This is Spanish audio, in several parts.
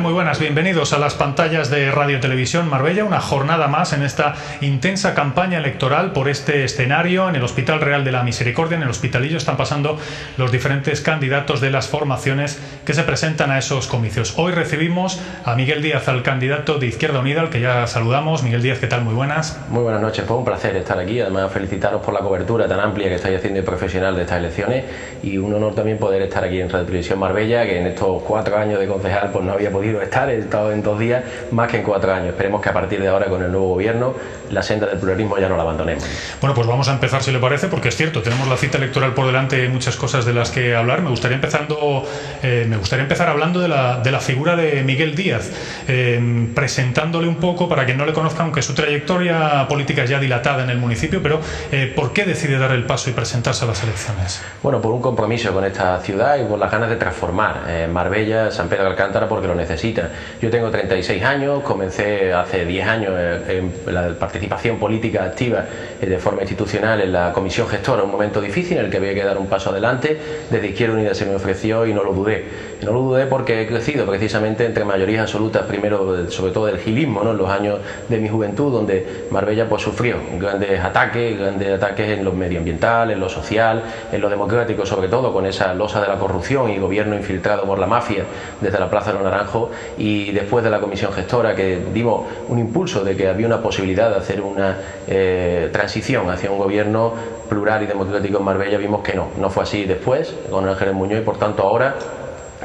Muy buenas, bienvenidos a las pantallas de Radio Televisión Marbella, una jornada más en esta intensa campaña electoral por este escenario. En el Hospital Real de la Misericordia, en el Hospitalillo, están pasando los diferentes candidatos de las formaciones que se presentan a esos comicios. Hoy recibimos a Miguel Díaz, al candidato de Izquierda Unida, al que ya saludamos. Miguel Díaz, ¿qué tal? Muy buenas. Muy buenas noches, pues un placer estar aquí. Además, felicitaros por la cobertura tan amplia que estáis haciendo y profesional de estas elecciones, y un honor también poder estar aquí en Radio Televisión Marbella, que en estos 4 años de concejal pues no había podido estar. He estado en 2 días más que en 4 años. Esperemos que a partir de ahora, con el nuevo gobierno, la senda del pluralismo ya no la abandonemos. Bueno, pues vamos a empezar, si le parece, porque es cierto, tenemos la cita electoral por delante, hay muchas cosas de las que hablar. Me gustaría empezar hablando de la figura de Miguel Díaz, presentándole un poco, para quien no le conozca, aunque su trayectoria política es ya dilatada en el municipio, pero ¿por qué decide dar el paso y presentarse a las elecciones? Bueno, por un compromiso con esta ciudad y por las ganas de transformar Marbella, San Pedro de Alcántara, porque lo necesita. Yo tengo 36 años, comencé hace 10 años en la participación política activa de forma institucional en la comisión gestora, un momento difícil en el que había que dar un paso adelante. Desde Izquierda Unida se me ofreció y no lo dudé. No lo dudé porque he crecido precisamente entre mayorías absolutas, primero sobre todo del gilismo, ¿no?, en los años de mi juventud, donde Marbella pues sufrió grandes ataques en lo medioambiental, en lo social, en lo democrático, sobre todo con esa losa de la corrupción y gobierno infiltrado por la mafia desde la Plaza de los Naranjos. Y después de la comisión gestora, que dimos un impulso de que había una posibilidad de hacer una transición hacia un gobierno plural y democrático en Marbella, vimos que no fue así después con Ángeles Muñoz, y por tanto ahora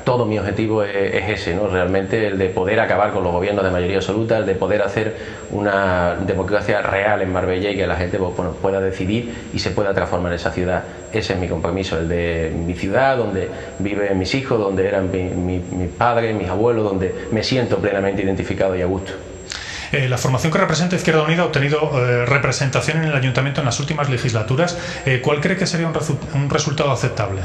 todo mi objetivo es ese, ¿no? Realmente el de poder acabar con los gobiernos de mayoría absoluta, el de poder hacer una democracia real en Marbella y que la gente pues, pueda decidir y se pueda transformar esa ciudad. Ese es mi compromiso, el de mi ciudad, donde viven mis hijos, donde eran mis padres, mis abuelos, donde me siento plenamente identificado y a gusto. La formación que representa Izquierda Unida ha obtenido representación en el Ayuntamiento en las últimas legislaturas. ¿Cuál cree que sería un resultado aceptable?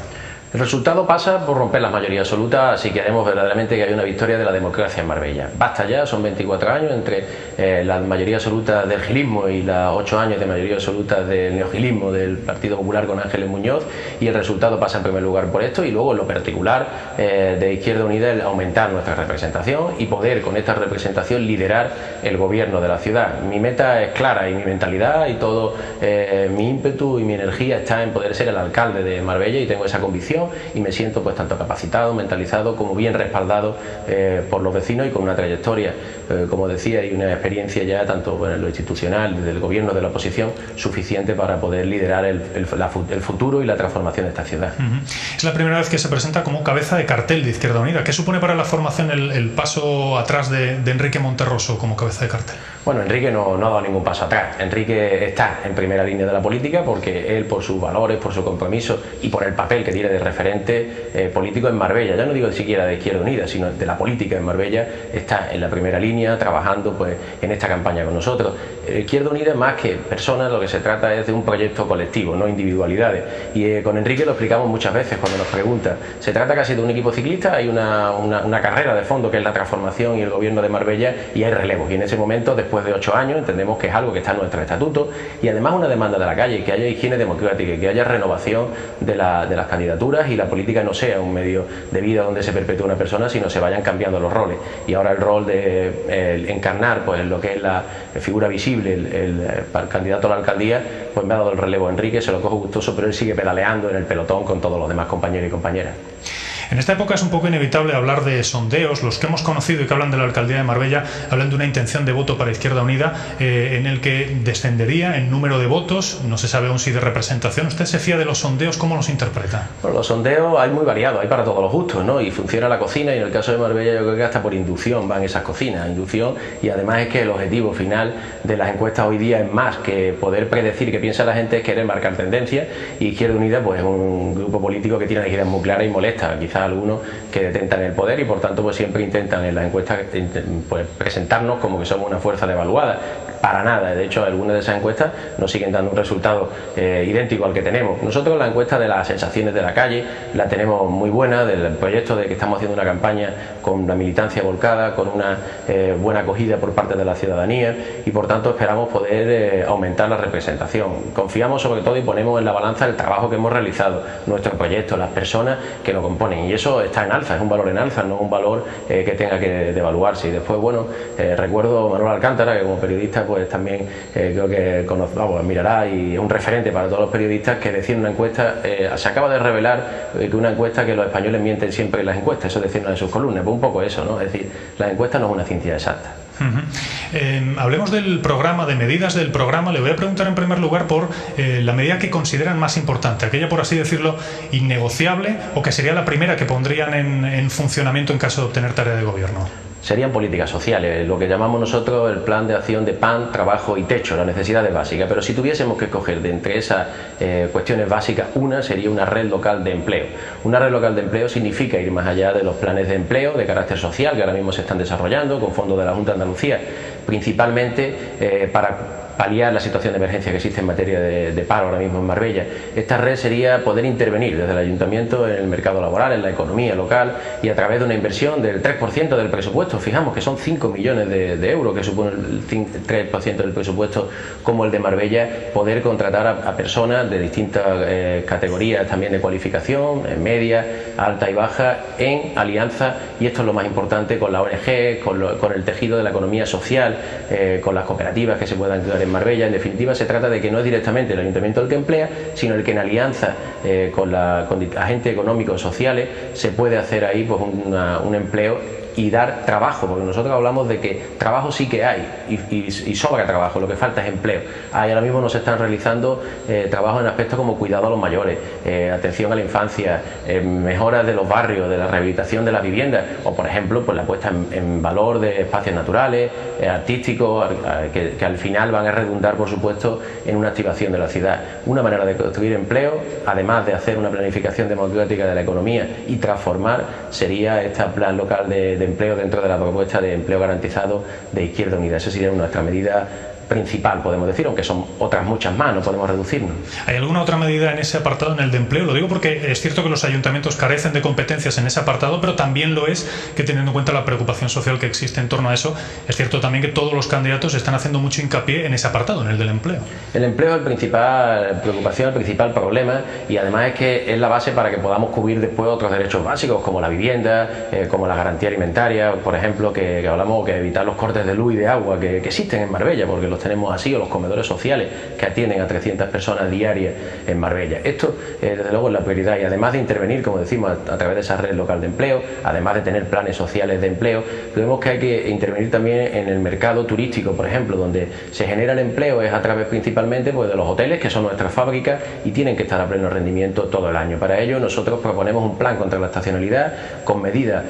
El resultado pasa por romper la mayoría absoluta, así que haremos verdaderamente que haya una victoria de la democracia en Marbella. Basta ya, son 24 años entre la mayoría absoluta del gilismo y los 8 años de mayoría absoluta del neogilismo del Partido Popular con Ángeles Muñoz, y el resultado pasa en primer lugar por esto, y luego en lo particular de Izquierda Unida, el aumentar nuestra representación y poder con esta representación liderar el gobierno de la ciudad. Mi meta es clara y mi mentalidad y todo mi ímpetu y mi energía está en poder ser el alcalde de Marbella, y tengo esa convicción y me siento pues tanto capacitado, mentalizado, como bien respaldado por los vecinos, y con una trayectoria, como decía, y una experiencia ya tanto en lo institucional, del gobierno, de la oposición, suficiente para poder liderar el futuro y la transformación de esta ciudad. Es la primera vez que se presenta como cabeza de cartel de Izquierda Unida. ¿Qué supone para la formación el paso atrás de Enrique Monterroso como cabeza de cartel? Bueno, Enrique no ha dado ningún paso atrás. Enrique está en primera línea de la política porque él, por sus valores, por su compromiso y por el papel que tiene de referente político en Marbella, ya no digo siquiera de Izquierda Unida, sino de la política en Marbella, está en la primera línea trabajando pues en esta campaña con nosotros. Izquierda Unida, más que personas, lo que se trata es de un proyecto colectivo, no individualidades, y con Enrique lo explicamos muchas veces cuando nos pregunta. Se trata casi de un equipo ciclista, hay una carrera de fondo que es la transformación y el gobierno de Marbella, y hay relevos, y en ese momento, después de 8 años, entendemos que es algo que está en nuestro estatuto, y además una demanda de la calle, que haya higiene democrática, que haya renovación de las candidaturas, y la política no sea un medio de vida donde se perpetúa una persona, sino se vayan cambiando los roles. Y ahora el rol de encarnar pues lo que es la figura visible, el candidato a la alcaldía, pues me ha dado el relevo a Enrique, se lo cojo gustoso, pero él sigue pedaleando en el pelotón con todos los demás compañeros y compañeras. En esta época es un poco inevitable hablar de sondeos. Los que hemos conocido y que hablan de la alcaldía de Marbella hablan de una intención de voto para Izquierda Unida en el que descendería en número de votos, no se sabe aún si de representación. ¿Usted se fía de los sondeos? ¿Cómo los interpreta? Bueno, los sondeos hay muy variados, hay para todos los gustos, ¿no? Y funciona la cocina, y en el caso de Marbella yo creo que hasta por inducción van esas cocinas, inducción, y además es que el objetivo final de las encuestas hoy día es más que poder predecir qué piensa la gente, es querer marcar tendencias, y Izquierda Unida pues es un grupo político que tiene una idea muy clara y molesta, quizás algunos que detentan el poder, y por tanto pues siempre intentan en las encuestas pues presentarnos como que somos una fuerza devaluada. Para nada, de hecho algunas de esas encuestas nos siguen dando un resultado idéntico al que tenemos. Nosotros la encuesta de las sensaciones de la calle la tenemos muy buena, del proyecto de que estamos haciendo una campaña con la militancia volcada, con una buena acogida por parte de la ciudadanía, y por tanto esperamos poder aumentar la representación. Confiamos sobre todo y ponemos en la balanza el trabajo que hemos realizado, nuestro proyecto, las personas que lo componen, y eso está en alza, es un valor en alza, no un valor que tenga que devaluarse. Y después, bueno, recuerdo a Manuel Alcántara, que como periodista pues también creo que admirará y es un referente para todos los periodistas, que decía en una encuesta, se acaba de revelar que una encuesta, que los españoles mienten siempre en las encuestas, eso decía en una de sus columnas, pues un poco eso, ¿no? Es decir, la encuesta no es una ciencia exacta. Hablemos del programa, de medidas del programa. Le voy a preguntar en primer lugar por la medida que consideran más importante, aquella, por así decirlo, innegociable, o que sería la primera que pondrían en funcionamiento en caso de obtener tarea de gobierno. Serían políticas sociales, lo que llamamos nosotros el plan de acción de pan, trabajo y techo, las necesidades básicas. Pero si tuviésemos que escoger de entre esas cuestiones básicas, una sería una red local de empleo. Una red local de empleo significa ir más allá de los planes de empleo de carácter social que ahora mismo se están desarrollando con fondos de la Junta de Andalucía, principalmente para paliar la situación de emergencia que existe en materia de paro ahora mismo en Marbella. Esta red sería poder intervenir desde el ayuntamiento en el mercado laboral, en la economía local, y a través de una inversión del 3% del presupuesto. Fijamos que son 5 millones de euros que supone el 3% del presupuesto como el de Marbella, poder contratar a personas de distintas categorías también de cualificación, media, alta y baja, en alianza, y esto es lo más importante, con la ONG, con el tejido de la economía social, con las cooperativas que se puedan crear en Marbella. En definitiva, se trata de que no es directamente el ayuntamiento el que emplea, sino el que en alianza con agentes económicos sociales se puede hacer ahí pues un empleo y dar trabajo, porque nosotros hablamos de que trabajo sí que hay y sobra trabajo, lo que falta es empleo. Ahora mismo nos están realizando trabajo en aspectos como cuidado a los mayores, atención a la infancia, mejoras de los barrios, de la rehabilitación de las viviendas, o por ejemplo pues la puesta en valor de espacios naturales, artísticos, que al final van a redundar por supuesto en una activación de la ciudad. Una manera de construir empleo, además de hacer una planificación democrática de la economía y transformar, sería este plan local de empleo dentro de la propuesta de empleo garantizado de Izquierda Unida. Esa sería nuestra medida principal, podemos decir, aunque son otras muchas más, no podemos reducirnos. ¿Hay alguna otra medida en ese apartado, en el de empleo? Lo digo porque es cierto que los ayuntamientos carecen de competencias en ese apartado, pero también lo es que, teniendo en cuenta la preocupación social que existe en torno a eso, es cierto también que todos los candidatos están haciendo mucho hincapié en ese apartado, en el del empleo. El empleo es la principal preocupación, el principal problema, y además es que es la base para que podamos cubrir después otros derechos básicos como la vivienda, como la garantía alimentaria, por ejemplo, que hablamos, que evitar los cortes de luz y de agua que existen en Marbella, porque los tenemos así, o los comedores sociales que atienden a 300 personas diarias en Marbella. Esto desde luego es la prioridad, y además de intervenir, como decimos, a través de esa red local de empleo, además de tener planes sociales de empleo, creemos que hay que intervenir también en el mercado turístico, por ejemplo, donde se genera el empleo es a través principalmente pues de los hoteles, que son nuestras fábricas y tienen que estar a pleno rendimiento todo el año. Para ello nosotros proponemos un plan contra la estacionalidad con medidas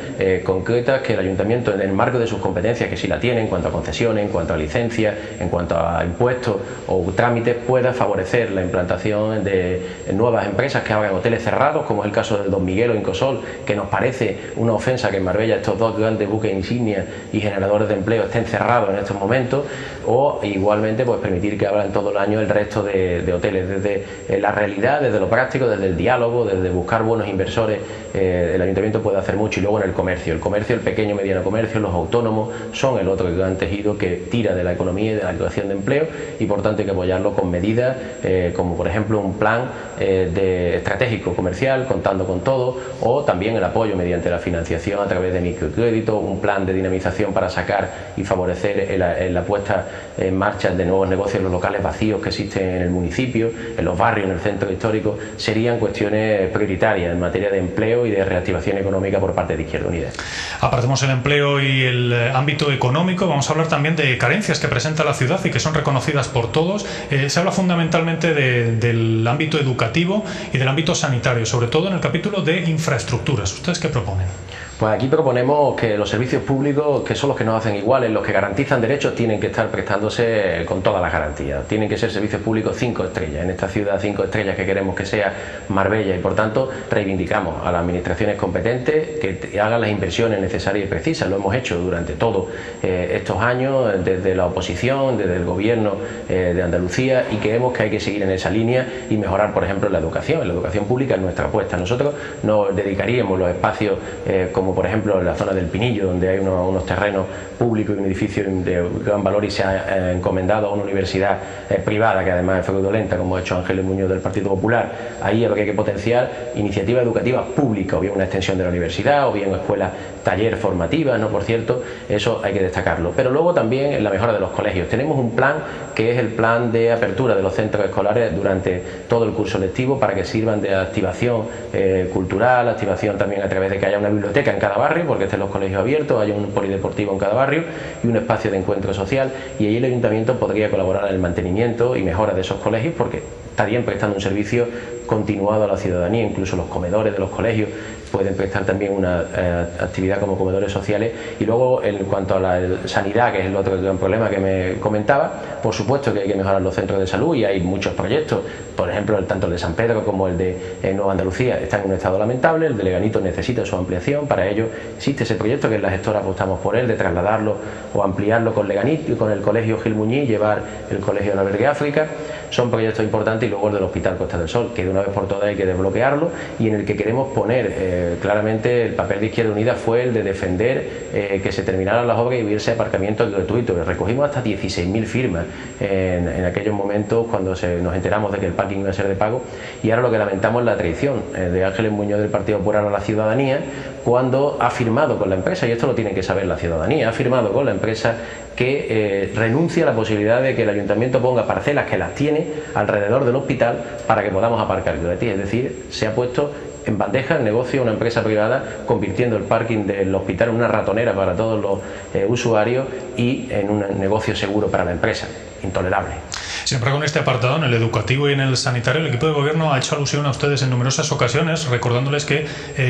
concretas que el ayuntamiento, en el marco de sus competencias, que sí la tiene en cuanto a concesiones, en cuanto a licencias, en cuanto a impuestos o trámites, pueda favorecer la implantación de nuevas empresas que hagan hoteles cerrados, como es el caso del Don Miguel o Incosol, que nos parece una ofensa que en Marbella estos dos grandes buques insignia y generadores de empleo estén cerrados en estos momentos, o igualmente pues permitir que abran todo el año el resto de hoteles. Desde la realidad, desde lo práctico, desde el diálogo, desde buscar buenos inversores, el ayuntamiento puede hacer mucho. Y luego en el comercio, el pequeño y mediano comercio, los autónomos son el otro gran tejido que tira de la economía y de la creación de empleo, y por tanto hay que apoyarlo con medidas como por ejemplo un plan estratégico comercial contando con todo, o también el apoyo mediante la financiación a través de microcrédito, un plan de dinamización para sacar y favorecer la puesta en marcha de nuevos negocios en los locales vacíos que existen en el municipio, en los barrios, en el centro histórico. Serían cuestiones prioritarias en materia de empleo y de reactivación económica por parte de Izquierda Unida. Apartemos el empleo y el ámbito económico, vamos a hablar también de carencias que presenta la ciudad y que son reconocidas por todos. Se habla fundamentalmente del ámbito educativo y del ámbito sanitario, sobre todo en el capítulo de infraestructuras. ¿Ustedes qué proponen? Pues aquí proponemos que los servicios públicos, que son los que nos hacen iguales, los que garantizan derechos, tienen que estar prestándose con todas las garantías. Tienen que ser servicios públicos 5 estrellas. En esta ciudad 5 estrellas que queremos que sea Marbella, y por tanto reivindicamos a las administraciones competentes que hagan las inversiones necesarias y precisas. Lo hemos hecho durante todos estos años, desde la oposición, desde el gobierno de Andalucía, y creemos que hay que seguir en esa línea y mejorar, por ejemplo, la educación. La educación pública es nuestra apuesta. Nosotros nos dedicaríamos los espacios como como por ejemplo en la zona del Pinillo, donde hay unos terrenos públicos y un edificio de gran valor y se ha encomendado a una universidad privada, que además es fraudulenta, como ha hecho Ángeles Muñoz del Partido Popular. Ahí habría que potenciar iniciativas educativas públicas, o bien una extensión de la universidad, o bien escuelas taller formativas, ¿no? Por cierto, eso hay que destacarlo. Pero luego también en la mejora de los colegios. Tenemos un plan que es el plan de apertura de los centros escolares durante todo el curso lectivo, para que sirvan de activación cultural, activación también a través de que haya una biblioteca en cada barrio, porque estén los colegios abiertos, haya un polideportivo en cada barrio y un espacio de encuentro social, y ahí el ayuntamiento podría colaborar en el mantenimiento y mejora de esos colegios, porque estarían prestando un servicio continuado a la ciudadanía. Incluso los comedores de los colegios pueden prestar también una actividad como comedores sociales. Y luego, en cuanto a la sanidad, que es el otro gran problema que me comentaba, por supuesto que hay que mejorar los centros de salud, y hay muchos proyectos, por ejemplo, tanto el de San Pedro como el de Nueva Andalucía están en un estado lamentable. El de Leganito necesita su ampliación. Para ello existe ese proyecto que en la gestora apostamos por él, de trasladarlo o ampliarlo con Leganito y con el colegio Gil Muñiz, llevar el colegio del Albergue África. Son proyectos importantes. Y luego el del Hospital Costa del Sol, que de una vez por todas hay que desbloquearlo, y en el que queremos poner claramente el papel de Izquierda Unida fue el de defender que se terminaran las obras y hubiese aparcamientos gratuitos. Recogimos hasta 16.000 firmas en aquellos momentos cuando nos enteramos de que el parking iba a ser de pago, y ahora lo que lamentamos es la traición de Ángeles Muñoz del Partido Popular a la ciudadanía, cuando ha firmado con la empresa, y esto lo tiene que saber la ciudadanía, ha firmado con la empresa que renuncia a la posibilidad de que el ayuntamiento ponga parcelas, que las tiene alrededor del hospital, para que podamos aparcar gratis. Es decir, se ha puesto en bandeja el negocio a una empresa privada, convirtiendo el parking del hospital en una ratonera para todos los usuarios y en un negocio seguro para la empresa. Intolerable. Sin embargo, en este apartado, en el educativo y en el sanitario, el equipo de gobierno ha hecho alusión a ustedes en numerosas ocasiones, recordándoles que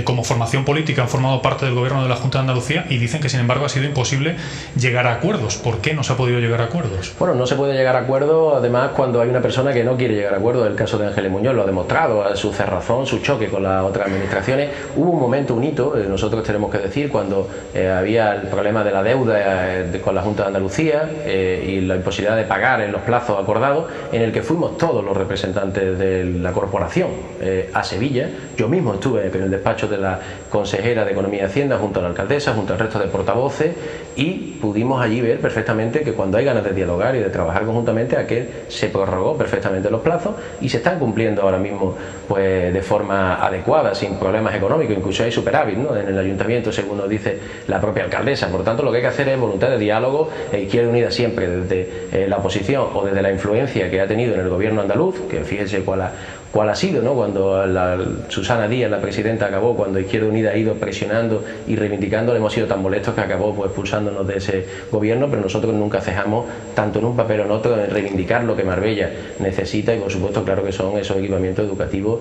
como formación política han formado parte del gobierno de la Junta de Andalucía, y dicen que sin embargo ha sido imposible llegar a acuerdos. ¿Por qué no se ha podido llegar a acuerdos? Bueno, no se puede llegar a acuerdos, además, cuando hay una persona que no quiere llegar a acuerdos. El caso de Ángeles Muñoz lo ha demostrado, a su cerrazón, su choque con las otras administraciones. Hubo un momento, un hito, nosotros tenemos que decir, cuando había el problema de la deuda con la Junta de Andalucía y la imposibilidad de pagar en los plazos acordados, en el que fuimos todos los representantes de la corporación a Sevilla. Yo mismo estuve en el despacho de la consejera de Economía y Hacienda junto a la alcaldesa, junto al resto de portavoces, y pudimos allí ver perfectamente que cuando hay ganas de dialogar y de trabajar conjuntamente, aquel se prorrogó perfectamente los plazos y se están cumpliendo ahora mismo pues de forma adecuada, sin problemas económicos. Incluso hay superávit, ¿no?, en el ayuntamiento, según nos dice la propia alcaldesa. Por tanto, lo que hay que hacer es voluntad de diálogo, e Izquierda Unida siempre desde la oposición o desde la influencia que ha tenido en el gobierno andaluz, que fíjese cuál ha sido, ¿no?, cuando Susana Díaz, la presidenta, acabó, cuando Izquierda Unida ha ido presionando y reivindicando, hemos sido tan molestos que acabó pues expulsándonos de ese gobierno. Pero nosotros nunca cejamos, tanto en un papel o en otro, en reivindicar lo que Marbella necesita, y por supuesto, claro, que son esos equipamientos educativos,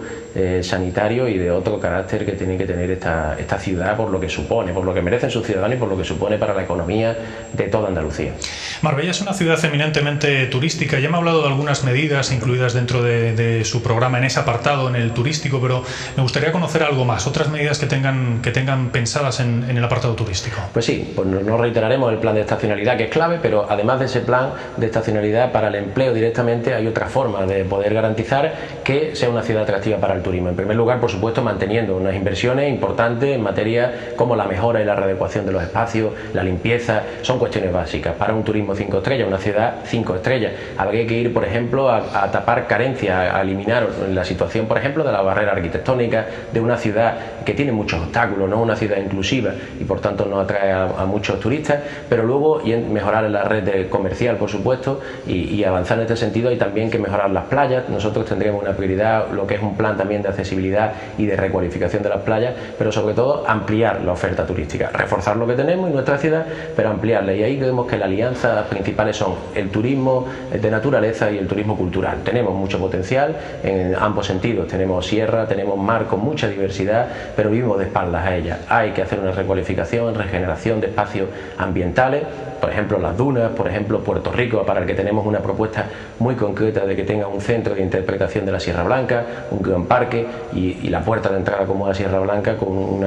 sanitarios y de otro carácter que tiene que tener esta ciudad, por lo que supone, por lo que merecen sus ciudadanos y por lo que supone para la economía de toda Andalucía. Marbella es una ciudad eminentemente turística. Ya me ha hablado de algunas medidas incluidas dentro de su programa en ese apartado, en el turístico, pero me gustaría conocer algo más, otras medidas que tengan pensadas en el apartado turístico. Pues sí, pues no reiteraremos el plan de estacionalidad, que es clave, pero además de ese plan de estacionalidad para el empleo directamente, hay otra forma de poder garantizar que sea una ciudad atractiva para el turismo. En primer lugar, por supuesto, manteniendo unas inversiones importantes en materia como la mejora y la readecuación de los espacios, la limpieza. Son cuestiones básicas para un turismo 5 estrellas, una ciudad 5 estrellas. Habría que ir, por ejemplo, a tapar carencias, a eliminar la situación, por ejemplo, de la barrera arquitectónica de una ciudad que tiene muchos obstáculos, no una ciudad inclusiva, y por tanto no atrae a muchos turistas. Pero luego, y mejorar la red comercial, por supuesto, y avanzar en este sentido. Hay también que mejorar las playas. Nosotros tendríamos una prioridad, lo que es un plan también de accesibilidad y de recualificación de las playas, pero sobre todo ampliar la oferta turística, reforzar lo que tenemos en nuestra ciudad, pero ampliarla. Y ahí vemos que las alianzas principales son el turismo de naturaleza y el turismo cultural. Tenemos mucho potencial en ambos sentidos. Tenemos sierra, tenemos mar con mucha diversidad, pero vivimos de espaldas a ella. Hay que hacer una recualificación, regeneración de espacios ambientales, por ejemplo las dunas, por ejemplo Puerto Rico, para el que tenemos una propuesta muy concreta de que tenga un centro de interpretación de la Sierra Blanca, un gran parque y la puerta de entrada como la Sierra Blanca con un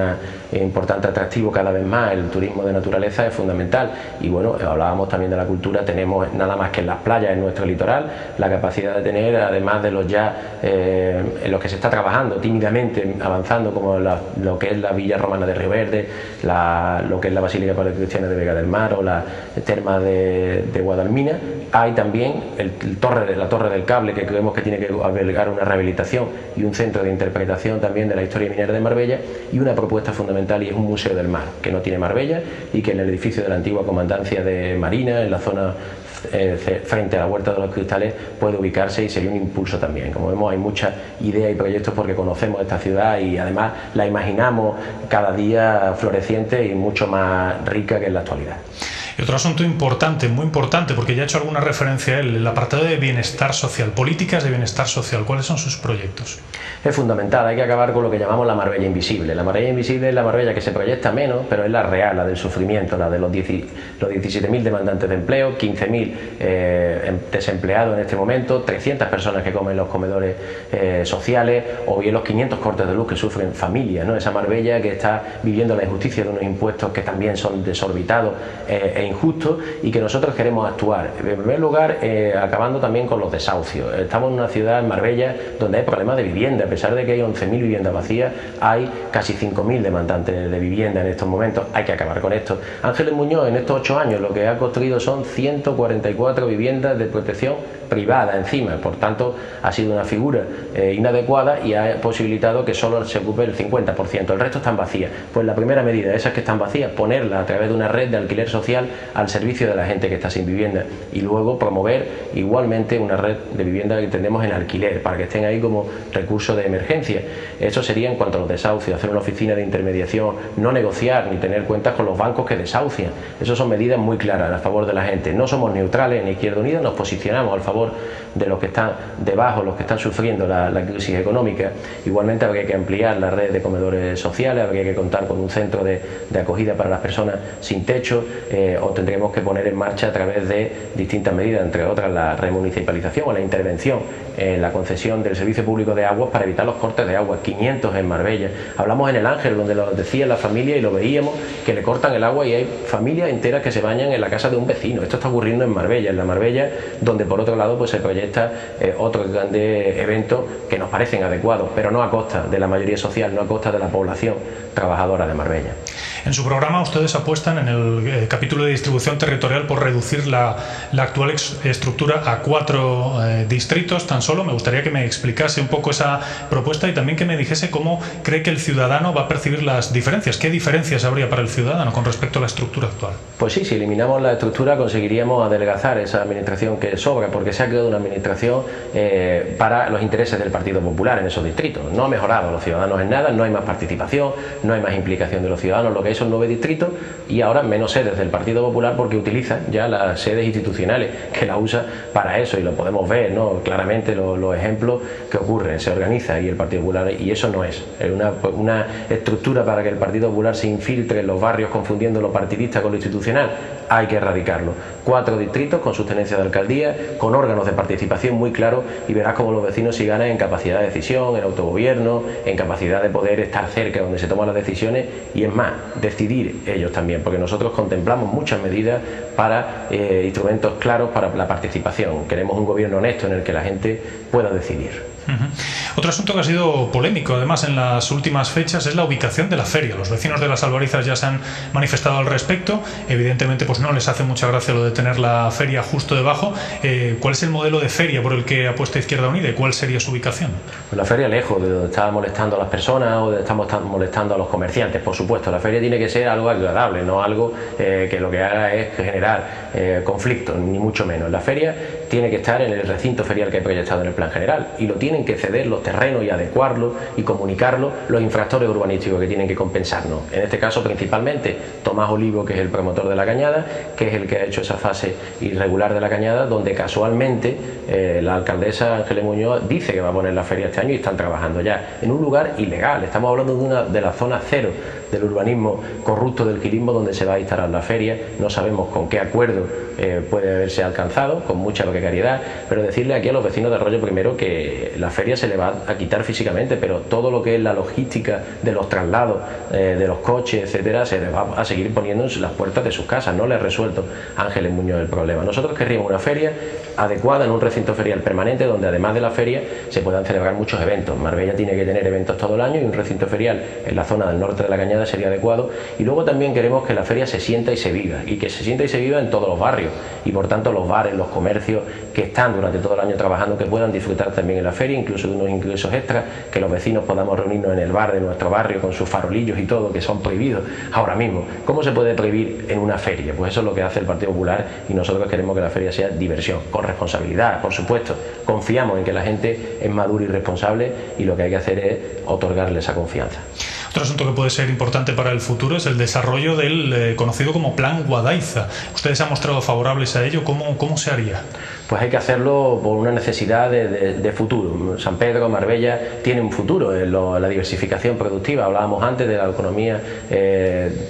importante atractivo cada vez más. El turismo de naturaleza es fundamental y bueno, hablábamos también de la cultura, tenemos nada más que en las playas, en nuestro litoral, la capacidad de tener, además de los ya en los que se está trabajando tímidamente, avanzando, como lo que es la Villa Romana de Río Verde, lo que es la Basílica Paleocristiana de Vega del Mar o la terma de Guadalmina. Hay también la Torre del Cable, que creemos que tiene que albergar una rehabilitación y un centro de interpretación también de la historia minera de Marbella, y una propuesta fundamental, y es un museo del mar que no tiene Marbella y que en el edificio de la antigua Comandancia de Marina, en la zona frente a la Huerta de los Cristales, puede ubicarse y sería un impulso también. Como vemos, hay muchas ideas y proyectos porque conocemos esta ciudad y además la imaginamos cada día floreciente y mucho más rica que en la actualidad. Y otro asunto importante, muy importante, porque ya he hecho alguna referencia a él, el apartado de bienestar social, políticas de bienestar social. ¿Cuáles son sus proyectos? Es fundamental, hay que acabar con lo que llamamos la Marbella invisible. La Marbella invisible es la Marbella que se proyecta menos, pero es la real, la del sufrimiento, la de los 17.000 demandantes de empleo, 15.000 desempleados en este momento, 300 personas que comen los comedores sociales, o bien los 500 cortes de luz que sufren familias, ¿no? Esa Marbella que está viviendo la injusticia de unos impuestos que también son desorbitados e injustos, y que nosotros queremos actuar. En primer lugar, acabando también con los desahucios. Estamos en una ciudad, en Marbella, donde hay problemas de vivienda. A pesar de que hay 11.000 viviendas vacías, hay casi 5.000 demandantes de vivienda en estos momentos. Hay que acabar con esto. Ángeles Muñoz, en estos 8 años, lo que ha construido son 144 viviendas de protección privada encima. Por tanto, ha sido una figura inadecuada y ha posibilitado que solo se ocupe el 50%. El resto están vacías. Pues la primera medida, esas que están vacías, ponerlas a través de una red de alquiler social al servicio de la gente que está sin vivienda, y luego promover igualmente una red de vivienda que entendemos en alquiler, para que estén ahí como recurso de emergencia. Eso sería en cuanto a los desahucios, hacer una oficina de intermediación, no negociar ni tener cuentas con los bancos que desahucian. Esas son medidas muy claras a favor de la gente. No somos neutrales en Izquierda Unida, nos posicionamos al favor de los que están debajo, los que están sufriendo la crisis económica. Igualmente habría que ampliar la red de comedores sociales, habría que contar con un centro de acogida para las personas sin techo, o tendremos que poner en marcha a través de distintas medidas, entre otras la remunicipalización o la intervención en la concesión del servicio público de aguas para evitar los cortes de agua. 500 en Marbella. Hablamos en el Ángel, donde lo decía la familia y lo veíamos, que le cortan el agua y hay familias enteras que se bañan en la casa de un vecino. Esto está ocurriendo en Marbella, donde por otro lado pues se proyecta otros grandes eventos que nos parecen adecuados, pero no a costa de la mayoría social, no a costa de la población trabajadora de Marbella. En su programa ustedes apuestan en el capítulo de distribución territorial por reducir la actual estructura a 4 distritos tan solo. Me gustaría que me explicase un poco esa propuesta y también que me dijese cómo cree que el ciudadano va a percibir las diferencias. ¿Qué diferencias habría para el ciudadano con respecto a la estructura actual? Pues sí, si eliminamos la estructura conseguiríamos adelgazar esa administración que sobra, porque se ha creado una administración para los intereses del Partido Popular en esos distritos. No ha mejorado a los ciudadanos en nada, no hay más participación, no hay más implicación de los ciudadanos, lo que hay son 9 distritos y ahora menos sedes del Partido Popular, porque utiliza ya las sedes institucionales, que la usa para eso, y lo podemos ver, ¿no? Claramente los ejemplos que ocurren. Se organiza y el Partido Popular, y eso no es una estructura para que el Partido Popular se infiltre en los barrios confundiendo lo partidista con lo institucional. Hay que erradicarlo. 4 distritos con sus tenencias de alcaldía, con órganos de participación muy claros, y verás cómo los vecinos sí ganan en capacidad de decisión, en autogobierno, en capacidad de poder estar cerca donde se toman las decisiones, y es más, decidir ellos también, porque nosotros contemplamos muchas medidas para instrumentos claros para la participación. Queremos un gobierno honesto en el que la gente pueda decidir. Otro asunto que ha sido polémico además en las últimas fechas es la ubicación de la feria. Los vecinos de Las Albarizas ya se han manifestado al respecto. Evidentemente pues no les hace mucha gracia lo de tener la feria justo debajo. ¿Cuál es el modelo de feria por el que apuesta Izquierda Unida y cuál sería su ubicación? Pues la feria lejos de donde está molestando a las personas o de estamos molestando a los comerciantes, por supuesto. La feria tiene que ser algo agradable, no algo que lo que haga es generar conflictos, ni mucho menos. La feria tiene que estar en el recinto ferial que hay proyectado en el plan general, y lo tienen que ceder los terrenos y adecuarlo y comunicarlo los infractores urbanísticos que tienen que compensarnos. En este caso principalmente Tomás Olivo, que es el promotor de la Cañada, que es el que ha hecho esa fase irregular de la Cañada, donde casualmente la alcaldesa Ángeles Muñoz dice que va a poner la feria este año y están trabajando ya en un lugar ilegal. Estamos hablando de la zona cero del urbanismo corrupto del quilismo, donde se va a instalar la feria. No sabemos con qué acuerdo puede haberse alcanzado, con mucha precariedad, pero decirle aquí a los vecinos de Arroyo Primero que la feria se le va a quitar físicamente, pero todo lo que es la logística de los traslados, de los coches, etcétera, se le va a seguir poniendo en las puertas de sus casas. No le ha resuelto Ángeles Muñoz el problema. Nosotros querríamos una feria adecuada en un recinto ferial permanente, donde además de la feria se puedan celebrar muchos eventos. Marbella tiene que tener eventos todo el año, y un recinto ferial en la zona del norte de la Cañada sería adecuado. Y luego también queremos que la feria se sienta y se viva, y que se sienta y se viva en todos los barrios, y por tanto los bares, los comercios que están durante todo el año trabajando, que puedan disfrutar también en la feria, incluso de unos ingresos extras, que los vecinos podamos reunirnos en el bar de nuestro barrio con sus farolillos y todo, que son prohibidos ahora mismo. ¿Cómo se puede prohibir en una feria? Pues eso es lo que hace el Partido Popular, y nosotros queremos que la feria sea diversión, con responsabilidad, por supuesto. Confiamos en que la gente es madura y responsable, y lo que hay que hacer es otorgarle esa confianza. Otro asunto que puede ser importante para el futuro es el desarrollo del conocido como Plan Guadaiza. Ustedes se han mostrado favorables a ello. ¿Cómo se haría? Pues hay que hacerlo por una necesidad de futuro. San Pedro, Marbella tiene un futuro en la diversificación productiva. Hablábamos antes de la economía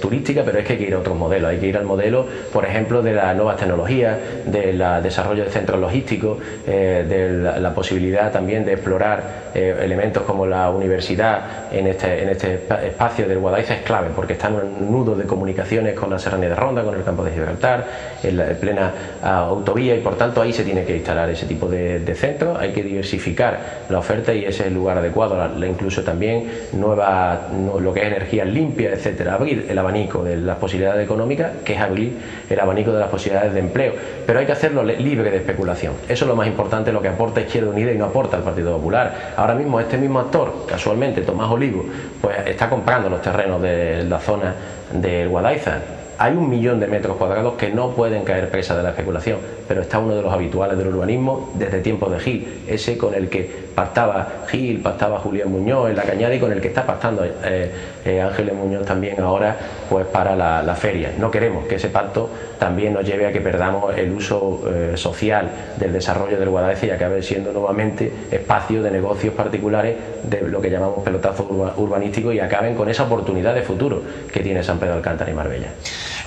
turística, pero es que hay que ir a otros modelos. Hay que ir al modelo, por ejemplo, de las nuevas tecnologías, del desarrollo de centros logísticos, de la posibilidad también de explorar elementos como la universidad en este espacio del Guadaiza. Es clave, porque está en un nudo de comunicaciones con la Serranía de Ronda, con el campo de Gibraltar, en plena autovía, y por tanto ahí se tiene que instalar ese tipo de centros. Hay que diversificar la oferta, y ese es el lugar adecuado. Incluso también lo que es energía limpia, etcétera. Abrir el abanico de las posibilidades económicas, que es abrir el abanico de las posibilidades de empleo, pero hay que hacerlo libre de especulación. Eso es lo más importante, lo que aporta Izquierda Unida y no aporta el Partido Popular. Ahora mismo este mismo actor, casualmente Tomás Olivo, pues está comprando los terrenos de la zona del Guadaiza. Hay 1 millón de metros cuadrados que no pueden caer presa de la especulación, pero está uno de los habituales del urbanismo desde tiempos de Gil, ese con el que pactaba Gil, pactaba Julián Muñoz en la Cañada, y con el que está pactando Ángeles Muñoz también ahora, pues para la feria. No queremos que ese pacto también nos lleve a que perdamos el uso social del desarrollo del Guadalajara y acabe siendo nuevamente espacio de negocios particulares de lo que llamamos pelotazo urbanístico, y acaben con esa oportunidad de futuro que tiene San Pedro de Alcántara y Marbella.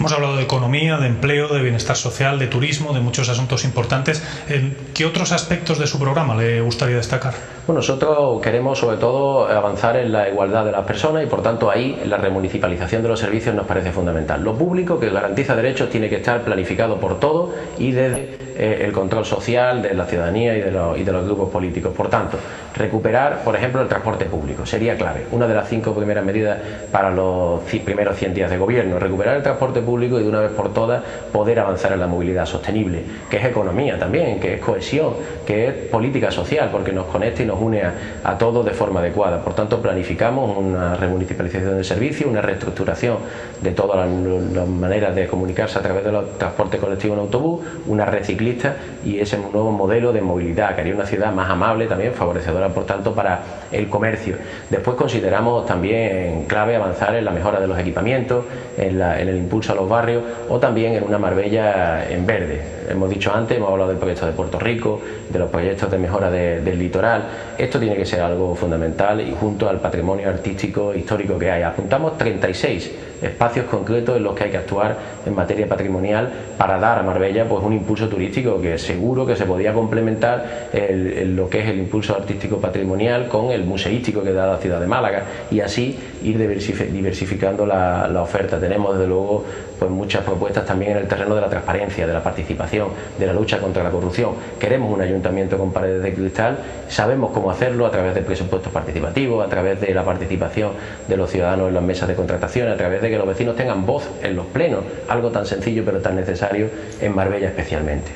Hemos hablado de economía, de empleo, de bienestar social, de turismo, de muchos asuntos importantes. ¿Qué otros aspectos de su programa le gustaría destacar? Bueno, nosotros queremos sobre todo avanzar en la igualdad de las personas, y por tanto ahí la remunicipalización de los servicios nos parece fundamental. Lo público, que garantiza derechos, tiene que estar planificado por todo, y desde el control social de la ciudadanía y de los grupos políticos. Por tanto, recuperar, por ejemplo, el transporte público sería clave. Una de las 5 primeras medidas para los primeros 100 días de gobierno: recuperar el transporte público, y de una vez por todas poder avanzar en la movilidad sostenible, que es economía también, que es cohesión, que es política social, porque nos conecta y nos une a todos de forma adecuada. Por tanto, planificamos una remunicipalización del servicio, una reestructuración de todas las maneras de comunicarse a través del transporte colectivo en autobús, una red ciclista, y ese nuevo modelo de movilidad que haría una ciudad más amable, también favorecedora por tanto para el comercio. Después consideramos también clave avanzar en la mejora de los equipamientos, en el impulso a los barrios, o también en una Marbella en verde. Hemos dicho antes, hemos hablado del proyecto de Puerto Rico, de los proyectos de mejora del litoral. Esto tiene que ser algo fundamental, y junto al patrimonio artístico histórico que hay. Apuntamos 36 espacios concretos en los que hay que actuar en materia patrimonial para dar a Marbella pues un impulso turístico, que seguro que se podía complementar lo que es el impulso artístico patrimonial con el museístico que da la ciudad de Málaga, y así ir diversificando la oferta. Tenemos desde luego pues muchas propuestas también en el terreno de la transparencia, de la participación, de la lucha contra la corrupción. Queremos un ayuntamiento con paredes de cristal, sabemos cómo hacerlo: a través de presupuestos participativos, a través de la participación de los ciudadanos en las mesas de contratación, a través de que los vecinos tengan voz en los plenos, algo tan sencillo pero tan necesario en Marbella especialmente.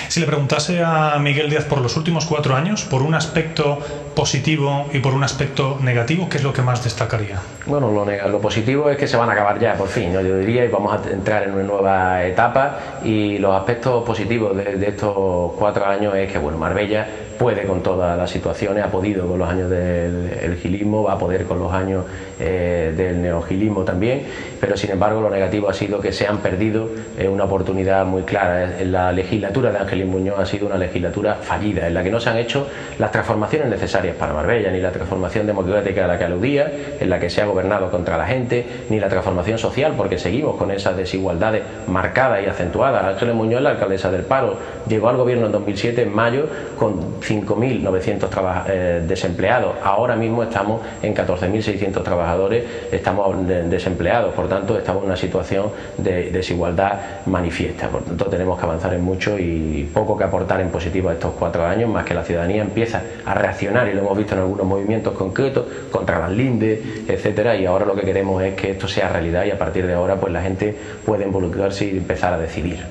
Si le preguntase a Miguel Díaz por los últimos 4 años, por un aspecto positivo y por un aspecto negativo, ¿qué es lo que más destacaría? Bueno, lo positivo es que se van a acabar ya, por fin, ¿no? Yo diría, y vamos a entrar en una nueva etapa, y los aspectos aspectos positivos de estos 4 años es que, bueno, Marbella puede con todas las situaciones, ha podido con los años del gilismo, va a poder con los años del neogilismo también, pero sin embargo lo negativo ha sido que se han perdido una oportunidad muy clara. La legislatura de Ángeles Muñoz ha sido una legislatura fallida, en la que no se han hecho las transformaciones necesarias para Marbella, ni la transformación democrática a la que aludía, en la que se ha gobernado contra la gente, ni la transformación social, porque seguimos con esas desigualdades marcadas y acentuadas. Ángeles Muñoz, la alcaldesa del Paro, llegó al gobierno en 2007, en mayo, con 5.900 desempleados. Ahora mismo estamos en 14.600 trabajadores, estamos desempleados, por tanto estamos en una situación de desigualdad manifiesta. Por tanto tenemos que avanzar en mucho y poco que aportar en positivo a estos 4 años, más que la ciudadanía empieza a reaccionar, y lo hemos visto en algunos movimientos concretos contra las lindes, etcétera, y ahora lo que queremos es que esto sea realidad, y a partir de ahora pues la gente puede involucrarse y empezar a decidir.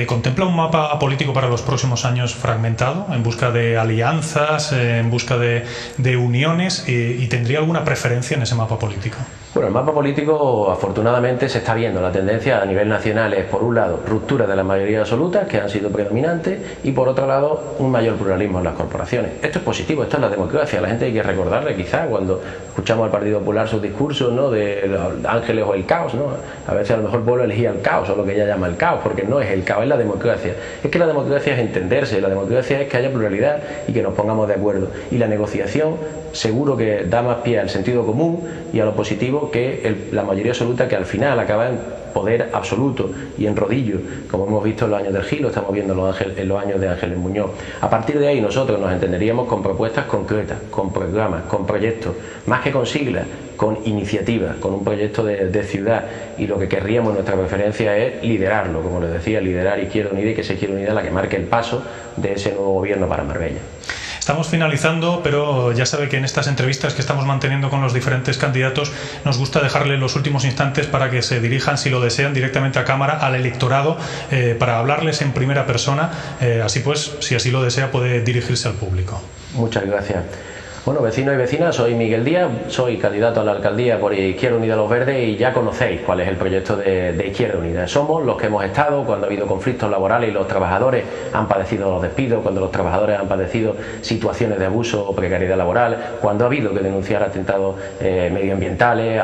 ¿Contempla un mapa político para los próximos años fragmentado, en busca de alianzas, en busca de uniones, y tendría alguna preferencia en ese mapa político? Bueno, el mapa político afortunadamente se está viendo. La tendencia a nivel nacional es, por un lado, ruptura de las mayorías absolutas, que han sido predominantes, y por otro lado, un mayor pluralismo en las corporaciones. Esto es positivo, esto es la democracia. La gente hay que recordarle, quizá, cuando escuchamos al Partido Popular sus discursos, ¿no?, de Ángeles o el caos, ¿no? A ver si a lo mejor el pueblo elegía el caos, o lo que ella llama el caos, porque no es el caos, es la democracia. Es que la democracia es entenderse, la democracia es que haya pluralidad y que nos pongamos de acuerdo. Y la negociación seguro que da más pie al sentido común y a lo positivo que la mayoría absoluta, que al final acaba en poder absoluto y en rodillo, como hemos visto en los años del Gil, lo estamos viendo en los años de Ángeles Muñoz. A partir de ahí nosotros nos entenderíamos con propuestas concretas, con programas, con proyectos, más que con siglas, con iniciativas, con un proyecto de ciudad, y lo que querríamos, nuestra preferencia es liderarlo, como les decía, liderar Izquierda Unida, y que sea Izquierda Unida la que marque el paso de ese nuevo gobierno para Marbella. Estamos finalizando, pero ya sabe que en estas entrevistas que estamos manteniendo con los diferentes candidatos nos gusta dejarle los últimos instantes para que se dirijan, si lo desean, directamente a cámara, al electorado, para hablarles en primera persona. Así pues, si así lo desea, puede dirigirse al público. Muchas gracias. Bueno, vecinos y vecinas, soy Miguel Díaz, soy candidato a la alcaldía por Izquierda Unida Los Verdes, y ya conocéis cuál es el proyecto de Izquierda Unida. Somos los que hemos estado cuando ha habido conflictos laborales y los trabajadores han padecido los despidos, cuando los trabajadores han padecido situaciones de abuso o precariedad laboral, cuando ha habido que denunciar atentados medioambientales,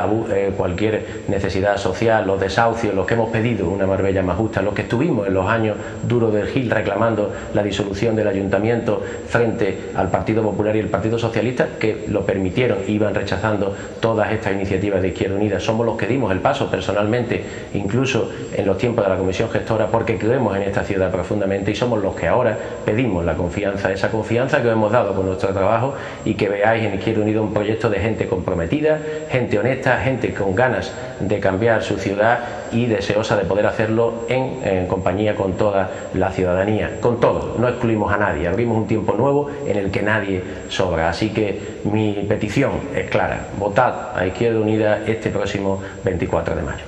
cualquier necesidad social, los desahucios, los que hemos pedido una Marbella más justa, los que estuvimos en los años duros del Gil reclamando la disolución del ayuntamiento frente al Partido Popular y el Partido Socialista, que lo permitieron y iban rechazando todas estas iniciativas de Izquierda Unida. Somos los que dimos el paso personalmente, incluso en los tiempos de la comisión gestora, porque creemos en esta ciudad profundamente, y somos los que ahora pedimos la confianza, esa confianza que os hemos dado con nuestro trabajo, y que veáis en Izquierda Unida un proyecto de gente comprometida, gente honesta, gente con ganas de cambiar su ciudad y deseosa de poder hacerlo en compañía con toda la ciudadanía, con todos, no excluimos a nadie. Abrimos un tiempo nuevo en el que nadie sobra, así que mi petición es clara: votad a Izquierda Unida este próximo 24 de mayo.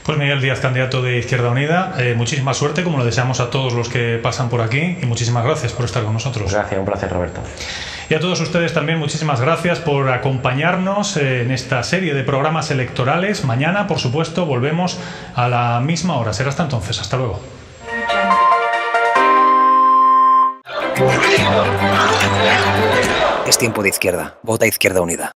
Pues Miguel Díaz, candidato de Izquierda Unida, muchísima suerte, como lo deseamos a todos los que pasan por aquí, y muchísimas gracias por estar con nosotros. Gracias, un placer, Roberto. Y a todos ustedes también muchísimas gracias por acompañarnos en esta serie de programas electorales. Mañana, por supuesto, volvemos a la misma hora. Será hasta entonces. Hasta luego. Es tiempo de izquierda. Vota Izquierda Unida.